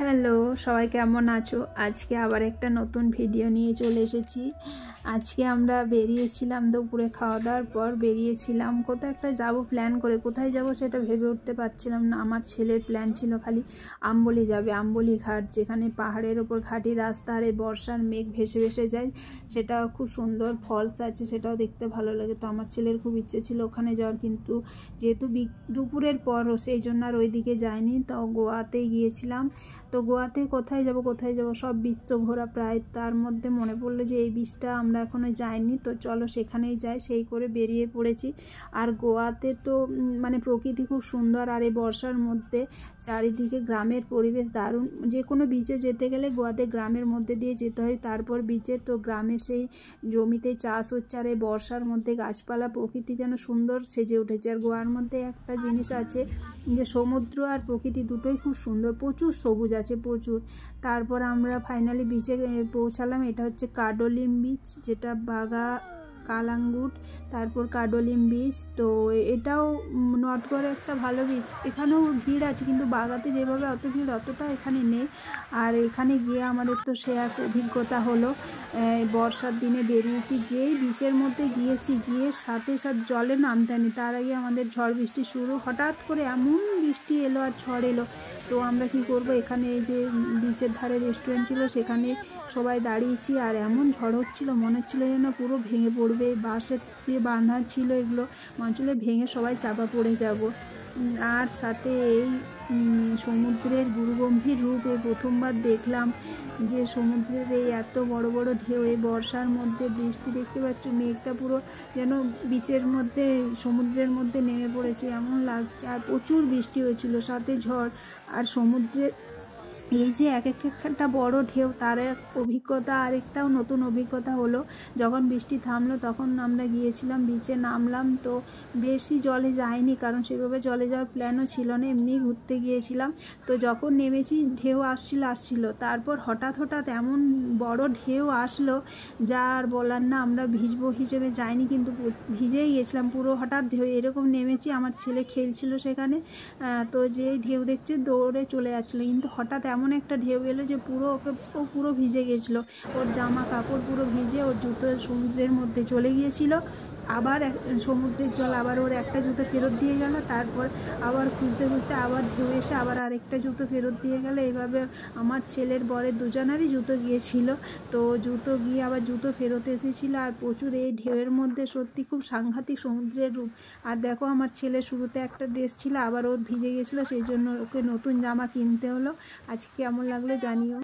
Hello, সবাই কেমন আছো? আজকে আবার একটা নতুন ভিডিও নিয়ে চলে এসেছি। আজকে আমরা বেরিয়েছিলাম দুপুরে খাওয়া দাওয়ার পর বেরিয়েছিলাম কোথাও একটা যাব প্ল্যান করে। কোথায় যাব সেটা ভেবে উঠতে পারছিলাম না। আমার ছেলের প্ল্যান ছিল খালি আম্বলি যাবে, আম্বলি ঘাট, যেখানে পাহাড়ের ওপর ঘাটি রাস্তা আর এই বর্ষার মেঘ ভেসে ভেসে যায়। সেটাও খুব সুন্দর ফলস আছে, সেটাও দেখতে ভালো লাগে। তো আমার ছেলের খুব ইচ্ছে ছিল ওখানে যাওয়ার, কিন্তু যেহেতু দুপুরের পরও সেই জন্য আর ওই দিকে যায়নি। তো গোয়াতেই গিয়েছিলাম। তো গোয়াতে কোথায় যাব সব বীচ তো ঘোরা প্রায়। তার মধ্যে মনে পড়লো যে এই বীচটা আমরা এখনও যাইনি, তো চলো সেখানেই যাই, সেই করে বেরিয়ে পড়েছি। আর গোয়াতে তো মানে প্রকৃতি খুব সুন্দর, আর এই বর্ষার মধ্যে চারিদিকে গ্রামের পরিবেশ দারুণ। যে কোনো বিচে যেতে গেলে গোয়াতে গ্রামের মধ্যে দিয়ে যেতে হয়, তারপর বিচে তো গ্রামে সেই জমিতে চাষ হচ্ছে, আর এই বর্ষার মধ্যে গাছপালা প্রকৃতি যেন সুন্দর সেজে উঠেছে। আর গোয়ার মধ্যে একটা জিনিস আছে যে সমুদ্র আর প্রকৃতি দুটোই খুব সুন্দর, প্রচুর সবুজ আছে প্রচুর। তারপর আমরা ফাইনালি বিচে পৌঁছালাম। এটা হচ্ছে কাডলিম বিচ, যেটা বাগা কালাঙ্গুট, তারপর কাডলিম বিচ। তো এটাও নর্থ গোয়ার একটা ভালো বিচ। এখানেও ভিড় আছে, কিন্তু বাগাতে যেভাবে অত ভিড় অতটা এখানে নেই। আর এখানে গিয়ে আমাদের তো সে এক অভিজ্ঞতা হলো। বর্ষার দিনে বেরিয়েছি, যেই বিচের মধ্যে গিয়েছি, গিয়ে সাথে সাথে জলে নামতে হয়নি, তার আগে আমাদের ঝড় বৃষ্টি শুরু। হঠাৎ করে এমন বৃষ্টি এলো আর ঝড় এলো। তো আমরা কি করব, এখানে এই যে বিচের ধারে রেস্টুরেন্ট ছিল সেখানে সবাই দাঁড়িয়েছি, আর এমন ঝড় হচ্ছিল মনে হচ্ছিলো যেন পুরো ভেঙে পড়বে। বাঁশের দিয়ে বাঁধা ছিল এগুলো, মনে হচ্ছিল ভেঙে সবাই চাপা পড়ে যাব। আর সাথে এই সমুদ্রের গুরুগম্ভীর রূপ এই প্রথমবার দেখলাম, যে সমুদ্রের এই এত বড় বড় ঢেউ এই বর্ষার মধ্যে। বৃষ্টি দেখতে পাচ্ছ, মেঘটা পুরো যেন বিচের মধ্যে সমুদ্রের মধ্যে নেমে পড়েছে এমন লাগছে। আর প্রচুর বৃষ্টি হয়েছিল, সাথে ঝড়। আর সমুদ্রের এই যে এক একটা বড় ঢেউ, তার এক অভিজ্ঞতা, আরেকটাও নতুন অভিজ্ঞতা হলো। যখন বৃষ্টি থামলো তখন আমরা গিয়েছিলাম বিচে, নামলাম। তো বেশি জলে যাইনি, কারণ সেভাবে জলে যাওয়ার প্ল্যানও ছিল না, এমনি ঘুরতে গিয়েছিলাম। তো যখন নেমেছি ঢেউ আসছিল, তারপর হঠাৎ এমন বড় ঢেউ আসলো যা আর বলার না। আমরা ভিজবো হিসেবে যাইনি, কিন্তু ভিজেই গেছিলাম পুরো। হঠাৎ ঢেউ এরকম নেমেছি, আমার ছেলে খেলছিল সেখানে। তো যে ঢেউ দেখছে দৌড়ে চলে যাচ্ছিলো, কিন্তু হঠাৎ এমন একটা ঢেউ এলো যে ও পুরো ভিজে গেছিলো। ওর জামা কাপড় পুরো ভিজে, ওর জুতো সমুদ্রের মধ্যে চলে গিয়েছিল। আবার সমুদ্রের জল আবার ওর একটা জুতো ফেরত দিয়ে গেল। তারপর আবার খুঁজতে খুঁজতে আবার ঢেউ এসে আবার আরেকটা জুতো ফেরত দিয়ে গেল। এইভাবে আমার ছেলের বরের দুজনারই জুতো গিয়েছিল। তো জুতো গিয়ে আবার জুতো ফেরত এসেছিলো। আর প্রচুর এই ঢেউয়ের মধ্যে সত্যি খুব সাংঘাতিক সমুদ্রের রূপ। আর দেখো, আমার ছেলে শুরুতে একটা ড্রেস ছিল, আবার ওর ভিজে গেছিলো, সেই জন্য ওকে নতুন জামা কিনতে হলো। আজকে কেমন লাগলো জানিও।